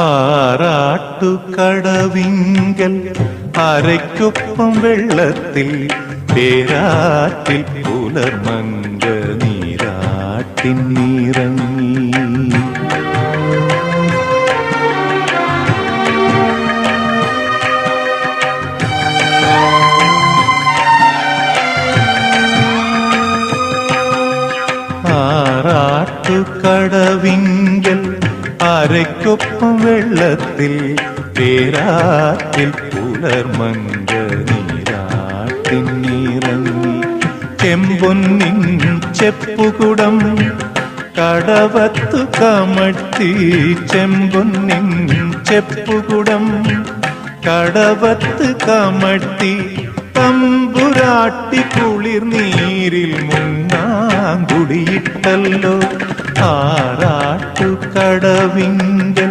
ആറാട്ടുകടവിങ്കൽ അരയ്ക്കൊപ്പം വെള്ളത്തിൽ പേരാറ്റിൽ പുലർമങ്ക നീരാട്ടിൻ നിറങ്ങി. ആറാട്ടുകടവിങ്കൽ അരയ്ക്കൊപ്പം വെള്ളത്തിൽ പേരാറ്റിൽ പുലർമങ്ക നീരാട്ടിൻ നിറങ്ങി. ചെമ്പൊന്നിൻ ചെപ്പുകുടം കടവത്തു കമഴ്ത്തി, ചെമ്പൊന്നിൻ ചെപ്പുകുടം കടവത്ത് കമഴ്ത്തി, തമ്പുരാട്ടി കുളിർ നീരിൽ മുങ്ങാങ്കുടിയിട്ടല്ലോ ആറാട്ടുകടവിങ്കൽ